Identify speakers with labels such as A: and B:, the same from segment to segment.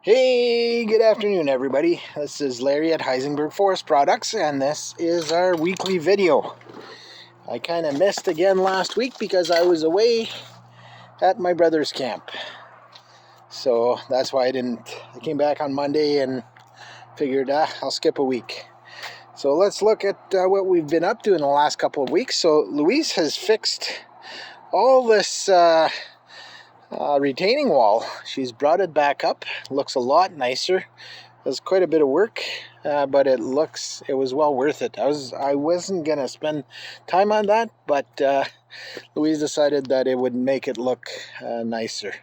A: Hey, good afternoon, everybody. This is Larry at Heisenberg Forest Products, and this is our weekly video. I kind of missed again last week because I was away at my brother's camp. So that's why I came back on Monday and figured I'll skip a week. So let's look at what we've been up to in the last couple of weeks. So Louise has fixed all this retaining wall. She's brought it back up. Looks a lot nicer. It was quite a bit of work, but it was well worth it. I wasn't gonna spend time on that, but Louise decided that it would make it look nicer.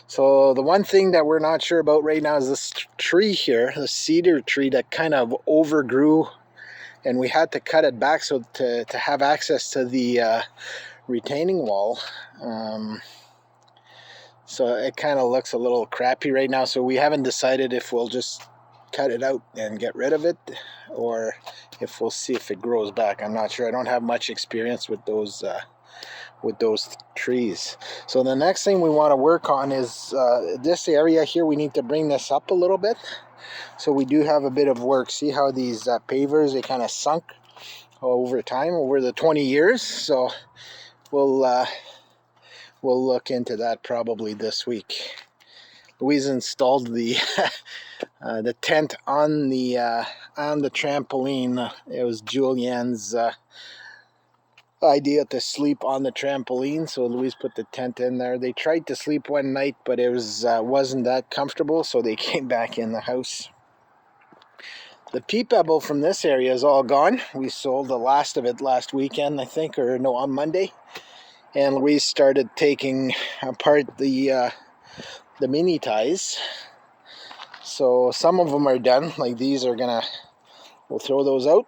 A: So the one thing that we're not sure about right now is this tree here, the cedar tree that kind of overgrew, and we had to cut it back so to have access to the retaining wall. So it kind of looks a little crappy right now, so we haven't decided if we'll just cut it out and get rid of it, or if we'll see if it grows back. I'm not sure. I don't have much experience with those trees. So the next thing we want to work on is this area here. We need to bring this up a little bit. So we do have a bit of work. See how these pavers, they kind of sunk over time, over the 20 years. So we'll look into that probably this week. Louise installed the the tent on the trampoline. It was Julianne's idea to sleep on the trampoline, so Louise put the tent in there. They tried to sleep one night, but it wasn't that comfortable, so they came back in the house. The pea pebble from this area is all gone. We sold the last of it last weekend, I think, or no, on Monday. And Louise started taking apart the mini ties. So some of them are done, like these are we'll throw those out.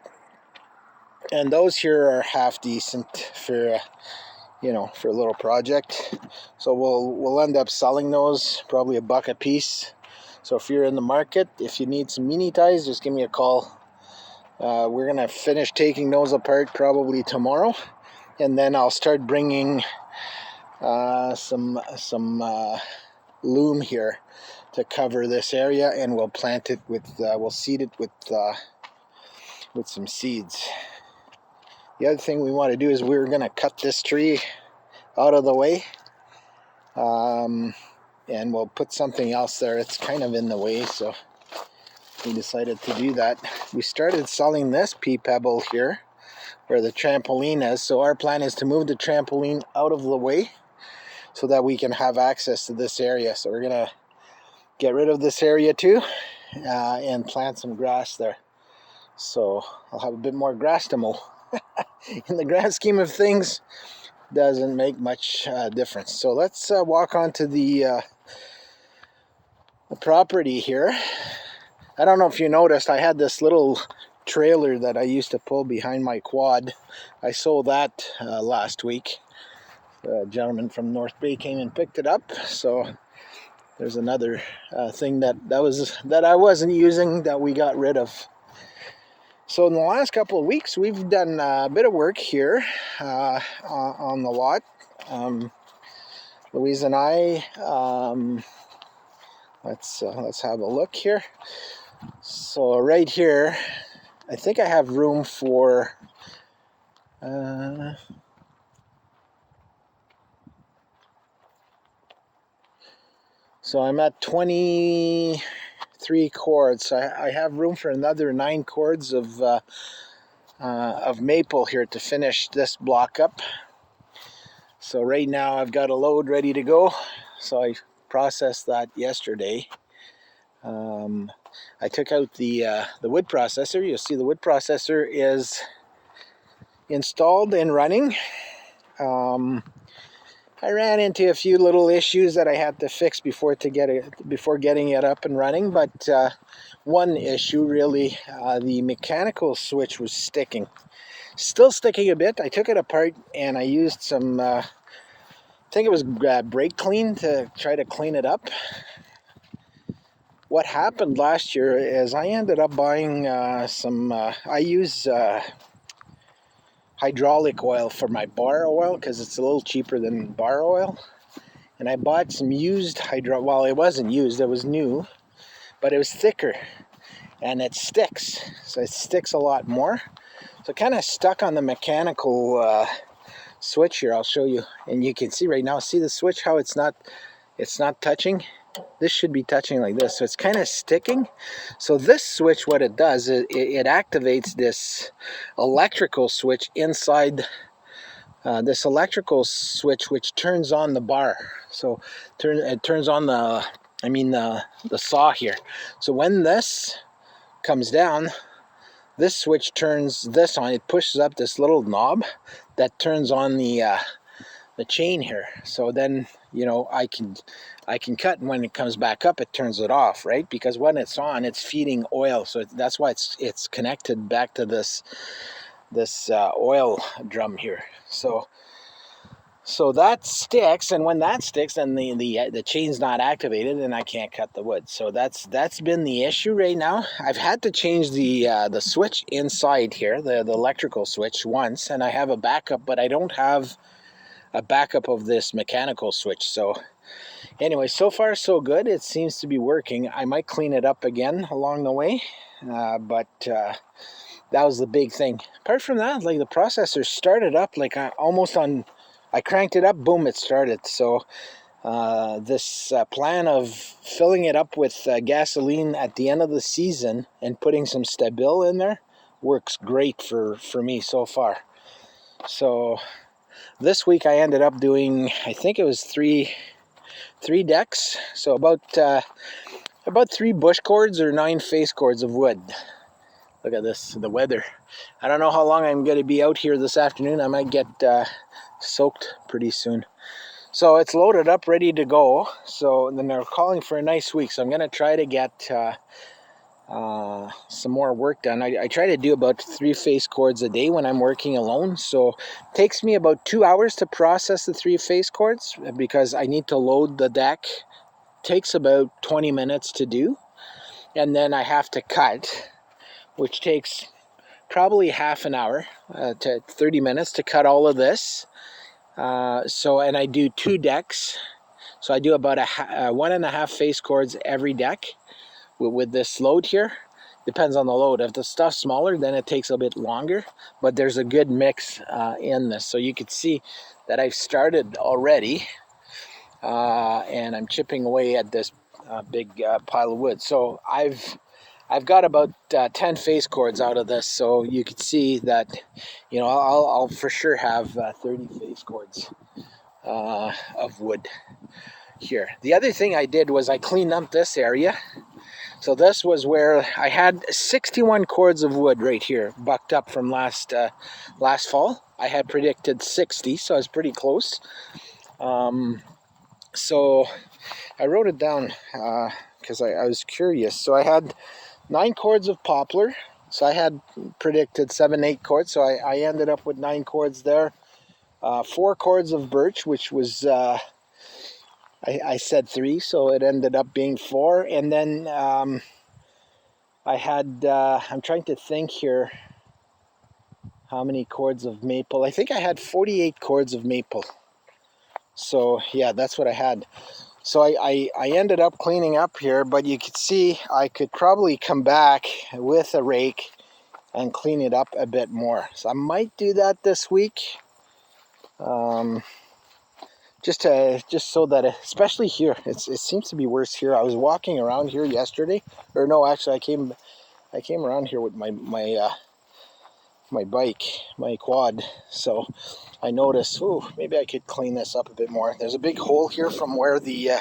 A: And those here are half decent for, for a little project. So we'll end up selling those, probably $1 a piece. So if you're in the market, if you need some mini ties, just give me a call. We're gonna finish taking those apart probably tomorrow. And then I'll start bringing some loom here to cover this area, and we'll plant it we'll seed it with some seeds. The other thing we want to do is we're going to cut this tree out of the way, and we'll put something else there. It's kind of in the way, so we decided to do that. We started selling this pea pebble here where the trampoline is, so our plan is to move the trampoline out of the way so that we can have access to this area. So we're going to get rid of this area too, and plant some grass there. So I'll have a bit more grass to mow. In the grand scheme of things, doesn't make much difference. So let's walk onto the property here. I don't know if you noticed, I had this little trailer that I used to pull behind my quad. I sold that last week. A gentleman from North Bay came and picked it up. So there's another thing that I wasn't using that we got rid of. So in the last couple of weeks, we've done a bit of work here on the lot. Louise and I, let's have a look here. So right here, I think I have room for so I'm at 23 cords. So I have room for another 9 cords of maple here to finish this block up. So right now I've got a load ready to go. So I processed that yesterday. I took out the wood processor. You'll see the wood processor is installed and running. I ran into a few little issues that I had to fix before getting it up and running, but one issue really, the mechanical switch was still sticking a bit. I took it apart and I used some, I think it was brake clean to try to clean it up. What happened last year is I ended up buying I use hydraulic oil for my bar oil because it's a little cheaper than bar oil. And I bought some used well, it wasn't used, it was new. but it was thicker, and it sticks. So it sticks a lot more. So kind of stuck on the mechanical switch here. I'll show you, and you can see right now. See the switch? How it's not touching. This should be touching like this, so it's kind of sticking. So this switch, what it does is it activates this electrical switch inside. This electrical switch which turns on the bar. So it turns on the saw here. So when this comes down, this switch turns this on. It pushes up this little knob that turns on the chain here. So then, you know, I can cut, and when it comes back up, it turns it off, right? Because when it's on, it's feeding oil. So that's why it's connected back to this oil drum here. So that sticks, and when that sticks, then the chain's not activated, and I can't cut the wood. So that's been the issue right now. I've had to change the switch inside here, the electrical switch once, and I have a backup, but I don't have a backup of this mechanical switch. So anyway, so far so good. It seems to be working. I might clean it up again along the way, but that was the big thing. Apart from that, like, the processor started up like I cranked it up, boom, it started. So this plan of filling it up with gasoline at the end of the season and putting some Stabil in there works great for me so far. So this week I ended up doing, I think it was three decks. So about 3 bush cords or 9 face cords of wood. Look at this, the weather. I don't know how long I'm going to be out here this afternoon. I might get soaked pretty soon. So it's loaded up, ready to go. So then they're calling for a nice week. So I'm going to try to get some more work done. I try to do about 3 face cords a day when I'm working alone. So it takes me about 2 hours to process the 3 face cords because I need to load the deck. It takes about 20 minutes to do. And then I have to cut, which takes probably half an hour to 30 minutes to cut all of this. And I do 2 decks. So I do about 1.5 face cords every deck with this load here. Depends on the load. If the stuff's smaller, then it takes a bit longer. But there's a good mix in this. So you can see that I've started already. And I'm chipping away at this big pile of wood. So I've got about 10 face cords out of this, so you can see that, you know, I'll for sure have 30 face cords of wood here. The other thing I did was I cleaned up this area. So this was where I had 61 cords of wood right here, bucked up from last fall. I had predicted 60, so I was pretty close. So I wrote it down because I was curious. So I had 9 cords of poplar. So I had predicted 7, 8 cords. So I ended up with 9 cords there. 4 cords of birch, which was, I said 3, so it ended up being 4. And then I had, I'm trying to think here how many cords of maple. I think I had 48 cords of maple. So yeah, that's what I had. So I ended up cleaning up here, but you could see I could probably come back with a rake and clean it up a bit more. So I might do that this week, just so that, especially here, it seems to be worse here. I was walking around here yesterday, or no, actually I came around here with my bike, my quad. So I noticed, maybe I could clean this up a bit more. There's a big hole here from where the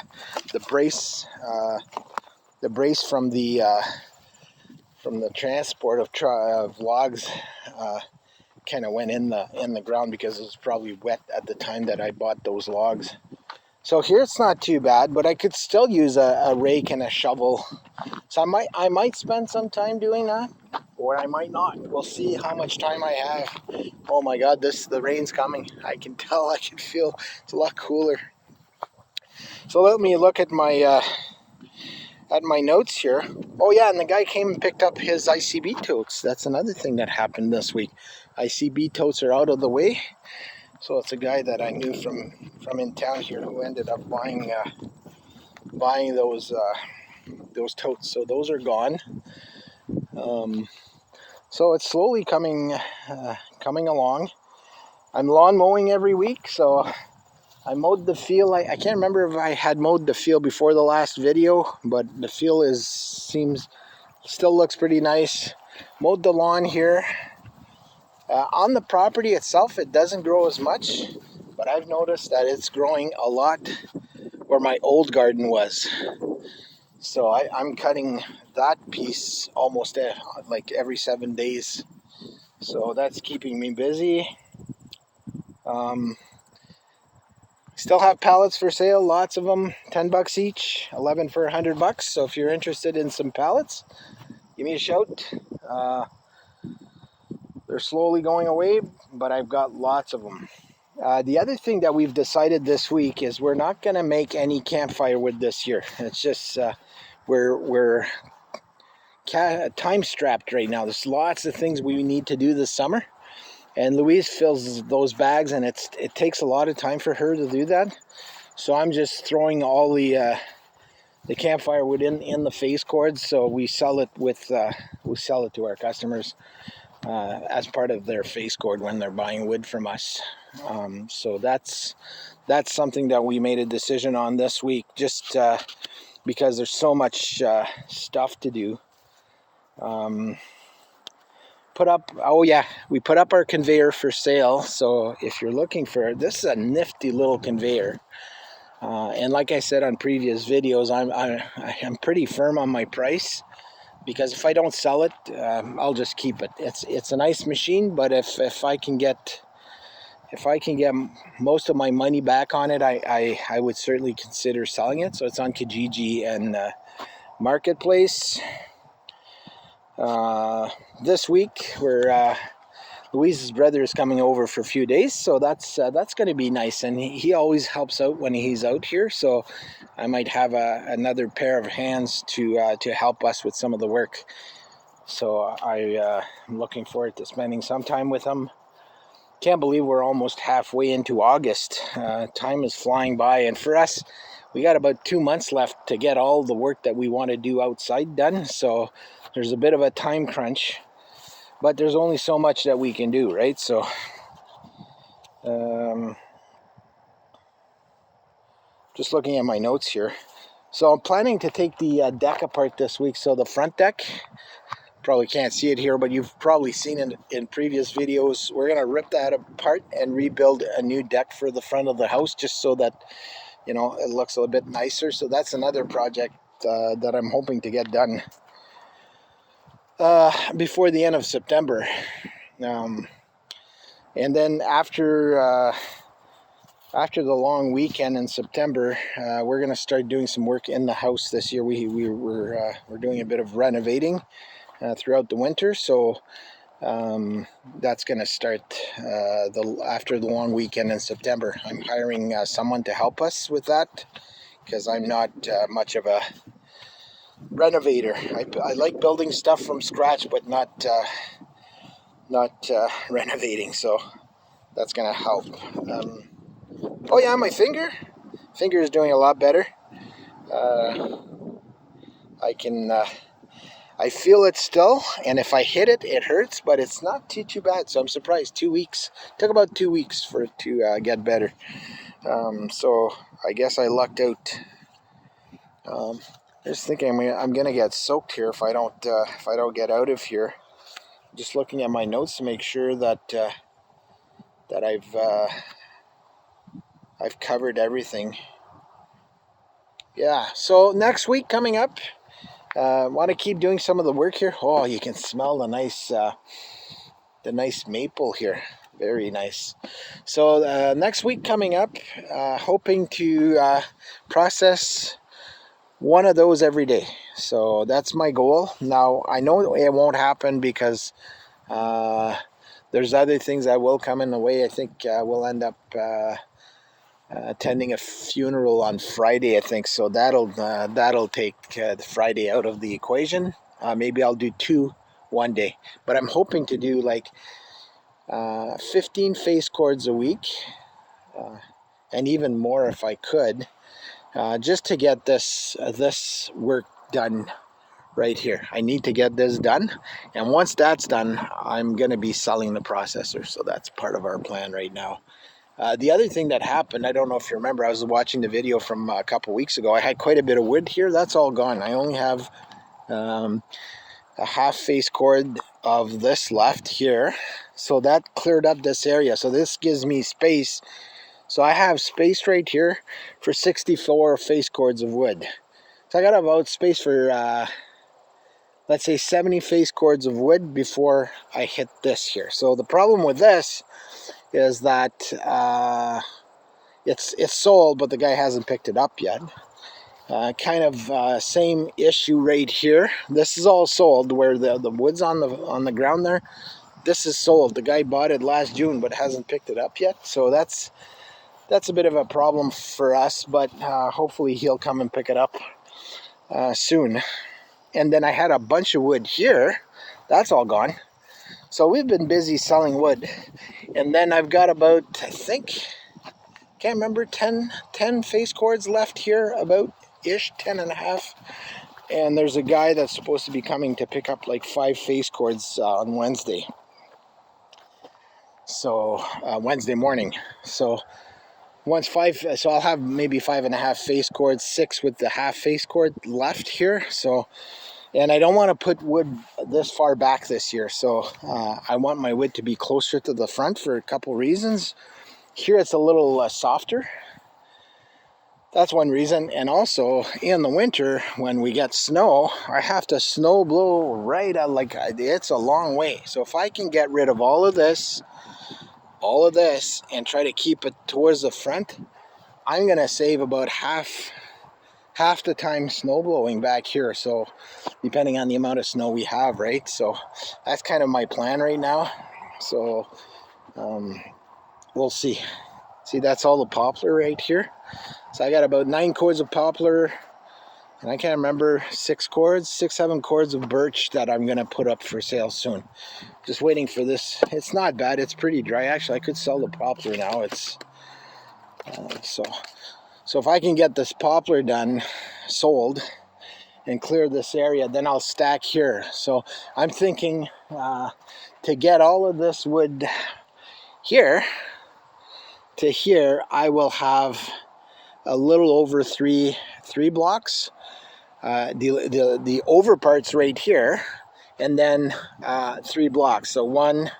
A: brace from the transport of logs kind of went in the ground because it was probably wet at the time that I bought those logs. So here it's not too bad, but I could still use a rake and a shovel. So I might spend some time doing that, or I might not. We'll see how much time I have. Oh my God, the rain's coming. I can tell. I can feel it's a lot cooler. So let me look at my notes here. Oh yeah, and the guy came and picked up his ICB totes. That's another thing that happened this week. ICB totes are out of the way. So it's a guy that I knew from in town here who ended up buying those those totes. So those are gone. So it's slowly coming along. I'm lawn mowing every week, so I mowed the field. I can't remember if I had mowed the field before the last video, but the field still looks pretty nice. Mowed the lawn here. On the property itself, it doesn't grow as much, but I've noticed that it's growing a lot where my old garden was. So I'm cutting that piece almost like every 7 days. So that's keeping me busy. Still have pallets for sale, lots of them, $10 each, 11 for $100. So if you're interested in some pallets, give me a shout. They're slowly going away, but I've got lots of them. The other thing that we've decided this week is we're not going to make any campfire wood this year. It's just we're time strapped right now. There's lots of things we need to do this summer, and Louise fills those bags, and it takes a lot of time for her to do that. So I'm just throwing all the campfire wood in the face cords. So we sell it to our customers as part of their face cord when they're buying wood from us. So that's something that we made a decision on this week, just because there's so much stuff to do. We put up our conveyor for sale. So if you're looking for it, this is a nifty little conveyor. And like I said on previous videos, I'm pretty firm on my price, because if I don't sell it, I'll just keep it. It's a nice machine, but if I can get most of my money back on it, I would certainly consider selling it. So it's on Kijiji and Marketplace. This week Louise's brother is coming over for a few days, so that's going to be nice, and he always helps out when he's out here. So I might have another pair of hands to help us with some of the work. So I'm looking forward to spending some time with him. Can't believe we're almost halfway into August. Time is flying by, and for us, we got about 2 months left to get all the work that we want to do outside done. So there's a bit of a time crunch, but there's only so much that we can do, right? So just looking at my notes here. So I'm planning to take the deck apart this week. So the front deck, probably can't see it here, but you've probably seen it in previous videos. We're going to rip that apart and rebuild a new deck for the front of the house, just so that, it looks a little bit nicer. So that's another project that I'm hoping to get done before the end of September. And then after the long weekend in September, we're going to start doing some work in the house this year. We're doing a bit of renovating throughout the winter, so that's going to start after the long weekend in September. I'm hiring someone to help us with that, because I'm not much of a renovator. I like building stuff from scratch, but not renovating. So that's going to help. Oh yeah, my finger is doing a lot better. I feel it still, and if I hit it, it hurts, but it's not too bad. So I'm surprised. 2 weeks. Took about 2 weeks for it to get better. So I guess I lucked out. Just thinking, I'm gonna get soaked here if I don't get out of here. Just looking at my notes to make sure that I've covered everything. Yeah. So next week coming up, want to keep doing some of the work here. Oh, you can smell the nice maple here. Very nice. So next week coming up, hoping to process one of those every day. So that's my goal. Now I know it won't happen, because there's other things that will come in the way. I think we'll end up attending a funeral on Friday, I think. So that'll take the Friday out of the equation. Maybe I'll do 2 one day, but I'm hoping to do like 15 face cords a week, and even more if I could, just to get this work done right here. I need to get this done, and once that's done, I'm going to be selling the processor. So that's part of our plan right now. The other thing that happened, I don't know if you remember, I was watching the video from a couple weeks ago. I had quite a bit of wood here. That's all gone. I only have a half face cord of this left here. So that cleared up this area. So this gives me space. So I have space right here for 64 face cords of wood. So I got about space for, let's say 70 face cords of wood before I hit this here. So the problem with this is that it's sold, but the guy hasn't picked it up yet. Same issue right here. This is all sold, where the wood's on the ground there. This is sold. The guy bought it last June, but hasn't picked it up yet. So that's a bit of a problem for us, but hopefully he'll come and pick it up soon. And then I had a bunch of wood here. That's all gone. So we've been busy selling wood. And then I've got about, I think, can't remember, 10 face cords left here, about ish, 10 and a half. And there's a guy that's supposed to be coming to pick up like 5 face cords on Wednesday. So Wednesday morning. So so I'll have maybe 5.5 face cords, 6 with the half face cord left here. So, and I don't want to put wood this far back this year. So I want my wood to be closer to the front for a couple reasons. Here it's a little softer. That's one reason. And also in the winter when we get snow, I have to snow blow right out, like it's a long way. So if I can get rid of all of this and try to keep it towards the front, I'm going to save about half the time snow blowing back here. So depending on the amount of snow we have, right? So that's kind of my plan right now. So we'll see. See, that's all the poplar right here. So I got about 9 cords of poplar, and I can't remember, 6, 7 cords of birch that I'm going to put up for sale soon. Just waiting for this. It's not bad. It's pretty dry. Actually, I could sell the poplar now. It's so if I can get this poplar done, sold, and clear this area, then I'll stack here. So I'm thinking to get all of this wood here to here, I will have a little over three blocks. The over parts right here, and then 3 blocks. So 1,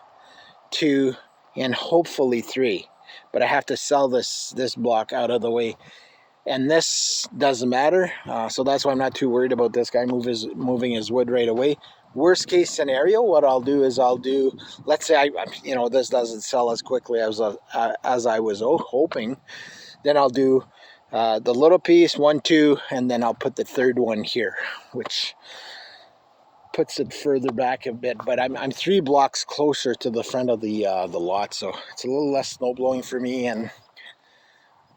A: 2, and hopefully 3. But I have to sell this block out of the way. And this doesn't matter, so that's why I'm not too worried about this guy moving his wood right away. Worst case scenario, what I'll do is let's say this doesn't sell as quickly as I was hoping, then I'll do the little piece, 1, 2, and then I'll put the third one here, which puts it further back a bit. But I'm 3 blocks closer to the front of the lot, so it's a little less snow blowing for me, and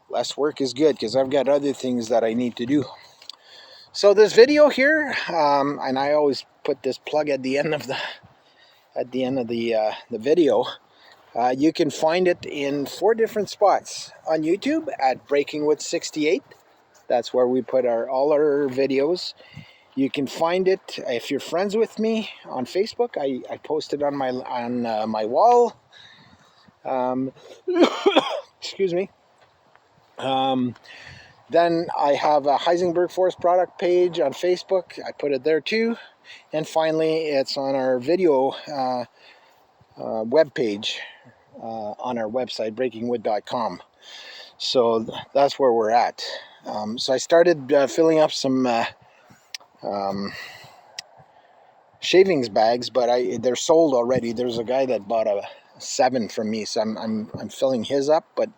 A: less work is good because I've got other things that I need to do. So this video here, and I always put this plug at the end of the video. You can find it in 4 different spots on YouTube at Breaking Wood 68. That's where we put all our videos. You can find it if you're friends with me on Facebook. I posted on my wall. Excuse me. Then I have a Heisenberg Forest product page on Facebook. I put it there too. And finally, it's on our video web page on our website, breakingwood.com. So that's where we're at. So I started filling up some shavings bags, but they're sold already. There's a guy that bought a 7 from me, so I'm filling his up. But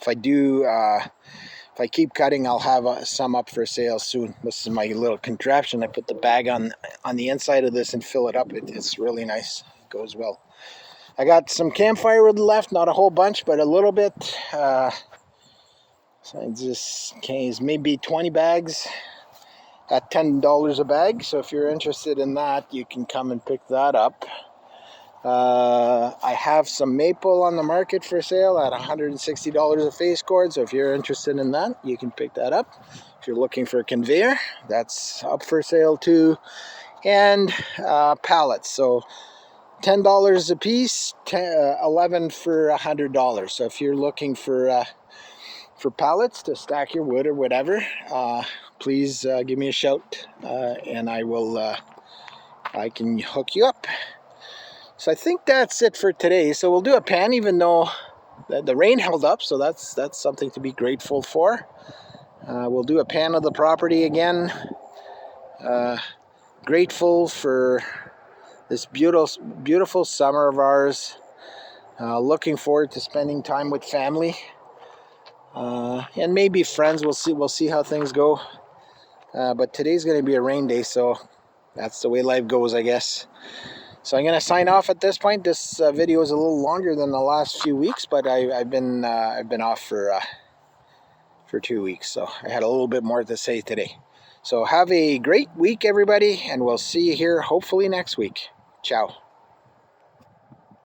A: if I do, if I keep cutting, I'll have some up for sale soon. This is my little contraption. I put the bag on the inside of this and fill it up. It's really nice. It goes well. I got some campfire wood left, not a whole bunch, but a little bit. So I just maybe 20 bags at $10 a bag. So if you're interested in that, you can come and pick that up. I have some maple on the market for sale at $160 a face cord. So if you're interested in that, you can pick that up. If you're looking for a conveyor, that's up for sale too. And pallets, so $10 a piece, 11 for $100. So if you're looking for pallets to stack your wood or whatever, please give me a shout, and I can hook you up. So I think that's it for today. So we'll do a pan, even though the rain held up, so that's something to be grateful for. We'll do a pan of the property again. Grateful for this beautiful summer of ours. Looking forward to spending time with family, and maybe friends. We'll see how things go. But today's going to be a rain day, so that's the way life goes, I guess. So I'm going to sign off at this point. This video is a little longer than the last few weeks, but I've been off for 2 weeks, so I had a little bit more to say today. So have a great week, everybody, and we'll see you here hopefully next week. Ciao.